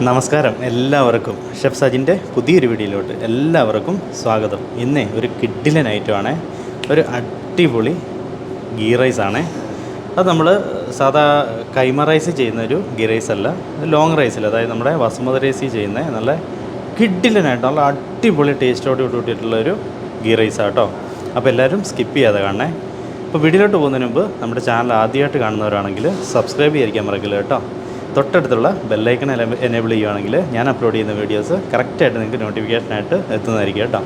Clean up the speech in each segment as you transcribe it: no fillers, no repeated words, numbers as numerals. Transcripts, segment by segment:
നമസ്കാരം എല്ലാവർക്കും ഷെഫ് സജിൻ്റെ പുതിയൊരു വീഡിയോയിലോട്ട് എല്ലാവർക്കും സ്വാഗതം. ഇന്ന് ഒരു കിഡിലൻ ഐറ്റമാണ്, ഒരു അടിപൊളി ഗീ റൈസാണ്. അത് നമ്മൾ സാധാ കൈമ റൈസ് ചെയ്യുന്ന ഒരു ഗീ റൈസ് അല്ല, ലോങ് റൈസിൽ, അതായത് നമ്മുടെ വസുമതി റൈസിൽ ചെയ്യുന്ന നല്ല കിഡിലനായിട്ട് നല്ല അടിപൊളി ടേസ്റ്റോട് കൂട്ടിയിട്ടുള്ളൊരു ഗീ റൈസാണ് കേട്ടോ. അപ്പോൾ എല്ലാവരും സ്കിപ്പ് ചെയ്യാതെ കാണണേ. അപ്പോൾ വീഡിയോയിലോട്ട് പോകുന്നതിന് മുമ്പ് നമ്മുടെ ചാനൽ ആദ്യമായിട്ട് കാണുന്നവരാണെങ്കിൽ സബ്സ്ക്രൈബ് ചെയ്യാൻ മറക്കില്ല കേട്ടോ. തൊട്ടടുത്തുള്ള ബെല്ലൈക്കൺ എനേബിൾ ചെയ്യുകയാണെങ്കിൽ ഞാൻ അപ്ലോഡ് ചെയ്യുന്ന വീഡിയോസ് കറക്റ്റായിട്ട് നിങ്ങൾക്ക് നോട്ടിഫിക്കേഷനായിട്ട് എത്തുന്നതായിരിക്കും കേട്ടോ.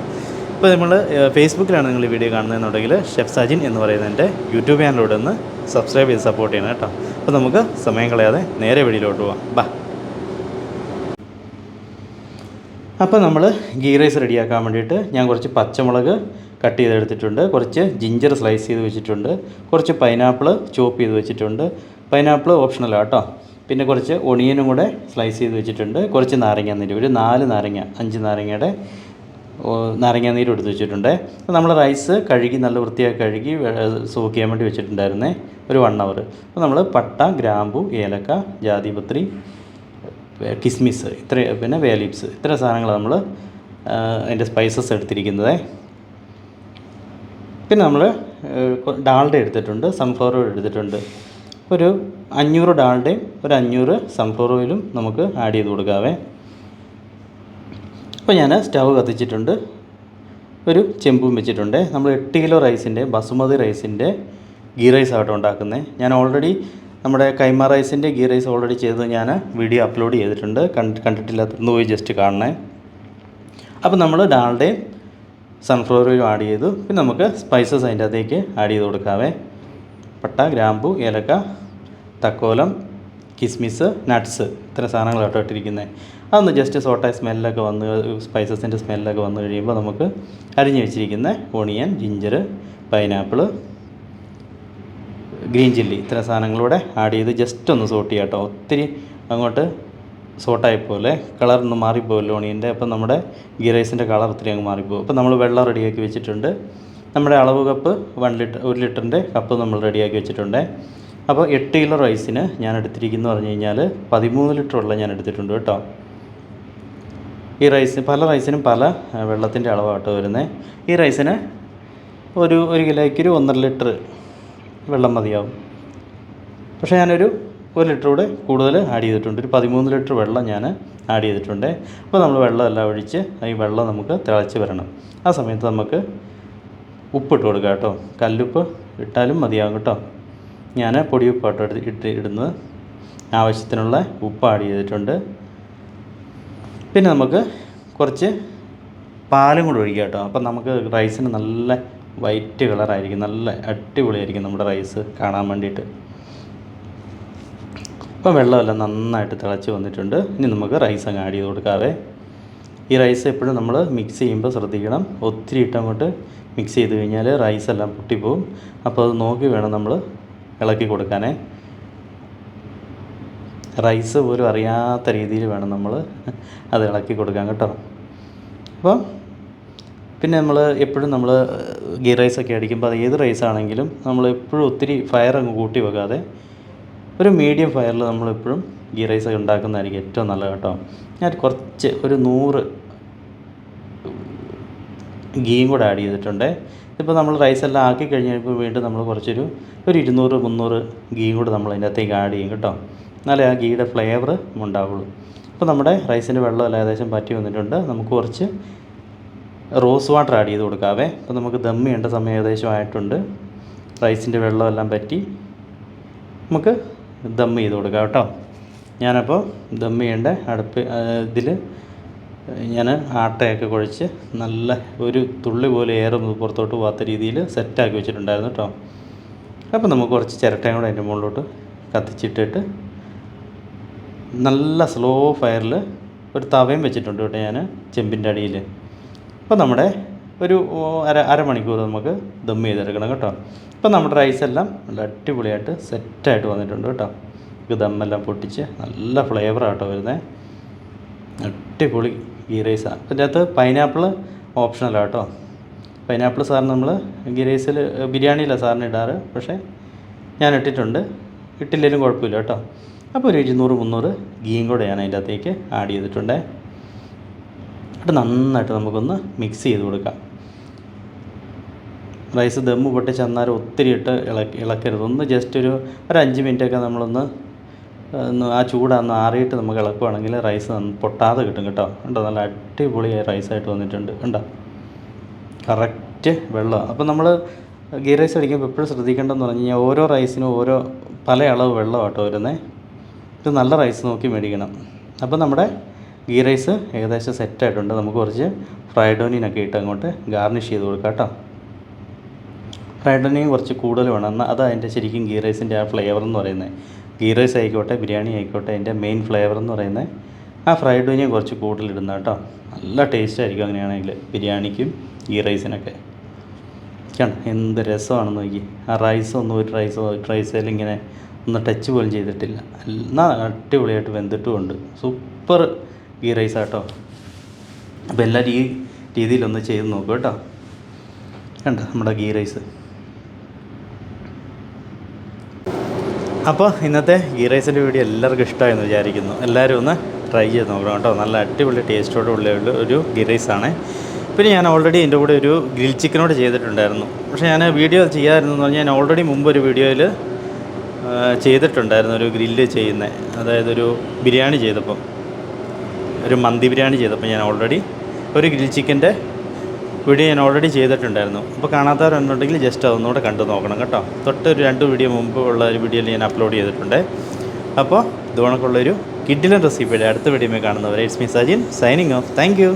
ഇപ്പോൾ നമ്മൾ ഫേസ്ബുക്കിലാണ് നിങ്ങൾ ഈ വീഡിയോ കാണുന്നതെന്നുണ്ടെങ്കിൽ ഷെഫ് സജിൻ എന്ന് പറയുന്ന എൻ്റെ യൂട്യൂബ് ചാനലിലൂടെ ഒന്ന് സബ്സ്ക്രൈബ് ചെയ്ത് സപ്പോർട്ട് ചെയ്യണം കേട്ടോ. അപ്പോൾ നമുക്ക് സമയം കളയാതെ നേരെ വീഡിയോയിലോട്ട് പോകാം. ബാ. അപ്പോൾ നമ്മൾ ഗീ റൈസ് റെഡിയാക്കാൻ വേണ്ടിയിട്ട് ഞാൻ കുറച്ച് പച്ചമുളക് കട്ട് ചെയ്തെടുത്തിട്ടുണ്ട്, കുറച്ച് ജിഞ്ചർ സ്ലൈസ് ചെയ്ത് വെച്ചിട്ടുണ്ട്, കുറച്ച് പൈനാപ്പിൾ ചോപ്പ് ചെയ്ത് വെച്ചിട്ടുണ്ട്. പൈനാപ്പിൾ ഓപ്ഷണലാണ് കേട്ടോ. പിന്നെ കുറച്ച് ഒണിയനും കൂടെ സ്ലൈസ് ചെയ്ത് വെച്ചിട്ടുണ്ട്, കുറച്ച് നാരങ്ങാനീര്, ഒരു 4 നാരങ്ങ 5 നാരങ്ങയുടെ നാരങ്ങാനീര് എടുത്ത് വെച്ചിട്ടുണ്ട്. അപ്പോൾ നമ്മൾ റൈസ് കഴുകി നല്ല വൃത്തിയായി കഴുകി സോക്ക് ചെയ്യാൻ വേണ്ടി വെച്ചിട്ടുണ്ടായിരുന്നേ ഒരു 1 hour. അപ്പോൾ നമ്മൾ പട്ട, ഗ്രാമ്പു, ഏലക്ക, ജാതിപത്രി, കിസ്മിസ്, പിന്നെ വേ ലീവ്സ്, ഇത്ര സാധനങ്ങൾ നമ്മൾ അതിൻ്റെ സ്പൈസസ് എടുത്തിരിക്കുന്നത്. പിന്നെ നമ്മൾ ഡാൽഡ എടുത്തിട്ടുണ്ട്, സൺഫ്ലവർ ഓയിൽ എടുത്തിട്ടുണ്ട്. ഒരു 500 ഡാൽഡയും ഒരു 500 സൺഫ്ലവർ ഓയിലും നമുക്ക് ആഡ് ചെയ്ത് കൊടുക്കാവേ. അപ്പോൾ ഞാൻ സ്റ്റവ് കത്തിച്ചിട്ടുണ്ട്, ഒരു ചെമ്പും വെച്ചിട്ടുണ്ട്. നമ്മൾ 8 കിലോ റൈസിൻ്റെ ബസുമതി റൈസിൻ്റെ ഗീ റൈസ് ആട്ടോ ഉണ്ടാക്കുന്നത്. ഞാൻ ഓൾറെഡി നമ്മുടെ കൈമ റൈസിൻ്റെ ഗീ റൈസ് ഓൾറെഡി ചെയ്ത് ഞാൻ വീഡിയോ അപ്ലോഡ് ചെയ്തിട്ടുണ്ട്, കണ്ടിട്ടില്ലാത്തൊന്ന് പോയി ജസ്റ്റ് കാണണേ. അപ്പോൾ നമ്മൾ ഡാൽഡയും സൺഫ്ലവർ ഓയിലും ആഡ് ചെയ്തു. പിന്നെ നമുക്ക് സ്പൈസസ് അതിൻ്റെ അകത്തേക്ക് ആഡ് ചെയ്ത് കൊടുക്കാവേ. പട്ട, ഗ്രാമ്പു, ഏലക്ക, തക്കോലം, കിസ്മിസ്, നട്ട്സ്, ഇത്ര സാധനങ്ങളാട്ടോ ഇട്ടിരിക്കുന്നത്. അതൊന്ന് ജസ്റ്റ് സോട്ടായി സ്മെല്ലൊക്കെ വന്ന് സ്പൈസസിൻ്റെ സ്മെല്ലൊക്കെ വന്നു കഴിയുമ്പോൾ നമുക്ക് അരിഞ്ഞ് വെച്ചിരിക്കുന്ന onion, ginger, pineapple, green chilli, ഇത്ര സാധനങ്ങളൂടെ ആഡ് ചെയ്ത് ജസ്റ്റ് ഒന്ന് സോട്ട് ചെയ്യാം കേട്ടോ. ഒത്തിരി അങ്ങോട്ട് സോട്ടായിപ്പോലെ കളറൊന്നും മാറിപ്പോകല്ലോ ഒണിയൻ്റെ. അപ്പം നമ്മുടെ ഗീ റൈസിൻ്റെ കളർ ഒത്തിരി അങ്ങ് മാറിപ്പോകും. അപ്പോൾ നമ്മൾ വെള്ളം റെഡിയാക്കി വെച്ചിട്ടുണ്ട്. നമ്മുടെ അളവ് കപ്പ് 1 ലിറ്ററിൻ്റെ കപ്പ് നമ്മൾ റെഡിയാക്കി വെച്ചിട്ടുണ്ട്. അപ്പോൾ 8 കിലോ റൈസിന് ഞാൻ എടുത്തിരിക്കുന്നു പറഞ്ഞു കഴിഞ്ഞാൽ 13 ലിറ്റർ വെള്ളം ഞാൻ എടുത്തിട്ടുണ്ട് കേട്ടോ. ഈ പല റൈസിനും പല വെള്ളത്തിൻ്റെ അളവാട്ടോ വരുന്നത്. ഈ റൈസിന് ഒരു കിലോയ്ക്ക് ഒരു 1.5 ലിറ്റർ വെള്ളം മതിയാവും. പക്ഷേ ഞാനൊരു 1 ലിറ്റർ കൂടെ കൂടുതൽ ആഡ് ചെയ്തിട്ടുണ്ട്, ഒരു 13 ലിറ്റർ വെള്ളം ഞാൻ ആഡ് ചെയ്തിട്ടുണ്ട്. അപ്പോൾ നമ്മൾ വെള്ളമെല്ലാം ഒഴിച്ച് ഈ വെള്ളം നമുക്ക് തിളച്ച് വരണം. ആ സമയത്ത് നമുക്ക് ഉപ്പിട്ട് കൊടുക്കുക കേട്ടോ. കല്ലുപ്പ് ഇട്ടാലും മതിയാകും കേട്ടോ. ഞാൻ പൊടിയുപ്പാട്ടോ ഇടുന്നത്. ആവശ്യത്തിനുള്ള ഉപ്പ് ആഡ് ചെയ്തിട്ടുണ്ട്. പിന്നെ നമുക്ക് കുറച്ച് പാലും കൂടെ ഒഴിക്കുക കേട്ടോ. അപ്പം നമുക്ക് റൈസിന് നല്ല വൈറ്റ് കളറായിരിക്കും, നല്ല അടിപൊളിയായിരിക്കും നമ്മുടെ റൈസ് കാണാൻ വേണ്ടിയിട്ട്. അപ്പോൾ വെള്ളമെല്ലാം നന്നായിട്ട് തിളച്ച് വന്നിട്ടുണ്ട്. ഇനി നമുക്ക് റൈസ് അങ്ങ് ആഡ് ചെയ്ത് കൊടുക്കാവേ. ഈ റൈസ് എപ്പോഴും നമ്മൾ മിക്സ് ചെയ്യുമ്പോൾ ശ്രദ്ധിക്കണം, ഒത്തിരി ഇട്ടങ്ങോട്ട് മിക്സ് ചെയ്ത് കഴിഞ്ഞാൽ റൈസെല്ലാം പൊട്ടിപ്പോവും. അപ്പോൾ അത് നോക്കി വേണം നമ്മൾ ഇളക്കി കൊടുക്കാനേ. റൈസ് പോലും അറിയാത്ത രീതിയിൽ വേണം നമ്മൾ അത് ഇളക്കി കൊടുക്കാൻ കേട്ടോ. അപ്പം പിന്നെ നമ്മൾ എപ്പോഴും നമ്മൾ ഗീ റൈസൊക്കെ അടിക്കുമ്പോൾ അത് ഏത് റൈസാണെങ്കിലും നമ്മൾ എപ്പോഴും ഒത്തിരി ഫയർ അങ്ങ് കൂട്ടി വെക്കാതെ ഒരു മീഡിയം ഫയറിൽ നമ്മളെപ്പോഴും ഗീ റൈസ് ഉണ്ടാക്കുന്നതായിരിക്കും ഏറ്റവും നല്ലത് കേട്ടോ. ഞാൻ കുറച്ച് ഒരു 100 ഗീയും കൂടെ ആഡ് ചെയ്തിട്ടുണ്ട്. ഇപ്പോൾ നമ്മൾ റൈസെല്ലാം ആക്കി കഴിഞ്ഞപ്പോൾ വീണ്ടും നമ്മൾ കുറച്ചൊരു 200-300 ഗീയും കൂടെ നമ്മൾ അതിൻ്റെ അകത്തേക്ക് ആഡ് ചെയ്യും കേട്ടോ. എന്നാലേ ആ ഗീയുടെ ഫ്ലേവർ ഉണ്ടാവുള്ളൂ. അപ്പോൾ നമ്മുടെ റൈസിൻ്റെ വെള്ളമെല്ലാം ഏകദേശം പറ്റി വന്നിട്ടുണ്ട്. നമുക്ക് കുറച്ച് റോസ് വാട്ടർ ആഡ് ചെയ്ത് കൊടുക്കാവേ. അപ്പോൾ നമുക്ക് ദം ചെയ്യേണ്ട സമയം ഏകദേശം ആയിട്ടുണ്ട്. റൈസിൻ്റെ വെള്ളമെല്ലാം പറ്റി നമുക്ക് ദം ചെയ്ത് കൊടുക്കാം കേട്ടോ. ഞാനപ്പോൾ ദം ചെയ്യേണ്ട ഇതിൽ ഞാൻ ആട്ടയൊക്കെ കുഴച്ച് നല്ല ഒരു തുള്ളി പോലെ എയർ പുറത്തോട്ട് പോകാത്ത രീതിയിൽ സെറ്റാക്കി വെച്ചിട്ടുണ്ടായിരുന്നു കേട്ടോ. അപ്പോൾ നമുക്ക് കുറച്ച് ചിരട്ടയും കൂടെ അതിൻ്റെ മുകളിലോട്ട് കത്തിച്ചിട്ടിട്ട് നല്ല സ്ലോ ഫയറിൽ ഒരു തവയും വെച്ചിട്ടുണ്ട് കേട്ടോ ഞാൻ ചെമ്പിൻ്റെ അടിയിൽ. അപ്പോൾ നമ്മുടെ ഒരു അരമണിക്കൂർ നമുക്ക് ദം ചെയ്തെടുക്കണം കേട്ടോ. അപ്പോൾ നമ്മുടെ റൈസെല്ലാം നല്ല അടിപൊളിയായിട്ട് സെറ്റായിട്ട് വന്നിട്ടുണ്ട് കേട്ടോ. ഇത് ദമ്മെല്ലാം പൊട്ടിച്ച് നല്ല ഫ്ലേവറാട്ടോ വരുന്നത്, അടിപൊളി ഗീ റൈസാണ്. അതിൻ്റെ അകത്ത് പൈനാപ്പിൾ ഓപ്ഷണലാണ് കേട്ടോ. പൈനാപ്പിൾ സാറിന് നമ്മൾ ഗീ റൈസിൽ ബിരിയാണിയിലാണ് സാറിന് ഇടാറ്, പക്ഷേ ഞാൻ ഇട്ടിട്ടുണ്ട്. ഇട്ടില്ലെങ്കിലും കുഴപ്പമില്ല കേട്ടോ. അപ്പോൾ ഒരു 200-300 ഗീയും കൂടെ ഞാൻ അതിൻ്റെ അകത്തേക്ക് ആഡ് ചെയ്തിട്ടുണ്ട്. എന്നിട്ട് നന്നായിട്ട് നമുക്കൊന്ന് മിക്സ് ചെയ്ത് കൊടുക്കാം. റൈസ് ദമ്മ് പൊട്ടിച്ച് അന്നേരം ഒത്തിരി ഇട്ട് ഇളക്കരുത്. ഒന്ന് ജസ്റ്റ് ഒരു 5 മിനിറ്റൊക്കെ നമ്മളൊന്ന് ആ ചൂടാന്ന് ആറിയിട്ട് നമുക്ക് ഇളക്കുവാണെങ്കിൽ റൈസ് പൊട്ടാതെ കിട്ടും കേട്ടോ. ഉണ്ടോ, നല്ല അടിപൊളിയായ റൈസായിട്ട് വന്നിട്ടുണ്ട്. ഉണ്ടോ, കറക്റ്റ് വെള്ളം. അപ്പോൾ നമ്മൾ ഗീ റൈസ് അടിക്കുമ്പോൾ എപ്പോഴും ശ്രദ്ധിക്കേണ്ടതെന്ന് പറഞ്ഞു കഴിഞ്ഞാൽ ഓരോ റൈസിനും ഓരോ പല അളവ് വെള്ളമാട്ടോ വരുന്നത്. ഇത് നല്ല റൈസ് നോക്കി മേടിക്കണം. അപ്പോൾ നമ്മുടെ ഗീ റൈസ് ഏകദേശം സെറ്റായിട്ടുണ്ട്. നമുക്ക് കുറച്ച് ഫ്രൈഡ് ഓനിയനൊക്കെ ഇട്ട് അങ്ങോട്ട് ഗാർണിഷ് ചെയ്ത് കൊടുക്കാം കേട്ടോ. ഫ്രൈഡ് ഓനിയൻ കുറച്ച് കൂടുതൽ വേണം. എന്നാൽ അത് അതിൻ്റെ ശരിക്കും ഗീ റൈസിൻ്റെ ആ ഫ്ലേവർ എന്ന് പറയുന്നത്. ഗീ റൈസ് ആയിക്കോട്ടെ ബിരിയാണി ആയിക്കോട്ടെ അതിൻ്റെ മെയിൻ ഫ്ലേവർ എന്ന് പറയുന്നത് ആ ഫ്രൈഡ് ഓനിയൻ കുറച്ച് കൂടുതലിടുന്ന കേട്ടോ. നല്ല ടേസ്റ്റ് ആയിരിക്കും അങ്ങനെയാണെങ്കിൽ ബിരിയാണിക്കും ഗീ റൈസിനൊക്കെ. കണ്ടോ എന്ത് രസമാണെന്ന് നോക്കി. ആ റൈസൊന്നും ഒരു റൈസിൽ ഇങ്ങനെ ഒന്ന് ടച്ച് പോലും ചെയ്തിട്ടില്ല. എന്നാൽ അടിപൊളിയായിട്ട് വെന്തിട്ടുമുണ്ട്. സൂപ്പർ ഗീ റൈസ് ആട്ടോ. അപ്പോൾ എല്ലാവരും ഈ രീതിയിലൊന്ന് ചെയ്ത് നോക്കും കേട്ടോ. കണ്ടോ നമ്മുടെ ഗീ റൈസ്. അപ്പോൾ ഇന്നത്തെ ഗീ റൈസിൻ്റെ വീഡിയോ എല്ലാവർക്കും ഇഷ്ടമായെന്ന് വിചാരിക്കുന്നു. എല്ലാവരും ഒന്ന് ട്രൈ ചെയ്ത് നോക്കണം കേട്ടോ. നല്ല അടിപൊളി ടേസ്റ്റോടുള്ള ഒരു ഗീ റൈസാണ്. പിന്നെ ഞാൻ ഓൾറെഡി എൻ്റെ കൂടെ ഒരു ഗ്രിൽ ചിക്കനോട് ചെയ്തിട്ടുണ്ടായിരുന്നു. പക്ഷേ ഞാൻ വീഡിയോ ചെയ്യാമായിരുന്നു എന്ന് പറഞ്ഞാൽ ഞാൻ ഓൾറെഡി മുമ്പ് ഒരു വീഡിയോയിൽ ചെയ്തിട്ടുണ്ടായിരുന്നു ഒരു ഗ്രില്ല് ചെയ്യുന്നത്. അതായത് ഒരു ബിരിയാണി ചെയ്തപ്പോൾ, ഒരു മന്തി ബിരിയാണി ചെയ്തപ്പോൾ ഞാൻ ഓൾറെഡി ഒരു ഗ്രിൽ ചിക്കൻ്റെ വീഡിയോ ഞാൻ ഓൾറെഡി ചെയ്തിട്ടുണ്ടായിരുന്നു. അപ്പോൾ കാണാത്തവരുണ്ടെങ്കിൽ ജസ്റ്റ് അതൊന്നുകൂടെ കണ്ടു നോക്കണം കേട്ടോ. തൊട്ട് ഒരു 2 വീഡിയോ മുമ്പ് ഉള്ള ഒരു വീഡിയോയിൽ ഞാൻ അപ്ലോഡ് ചെയ്തിട്ടുണ്ട്. അപ്പോൾ ഇതുകൊണ്ടൊക്കെയുള്ളൊരു കിഡിലൻ റെസിപ്പിയുടെ അടുത്ത വീഡിയോയിൽ കാണുന്നവരെ it's me Sajin signing off. Thank you.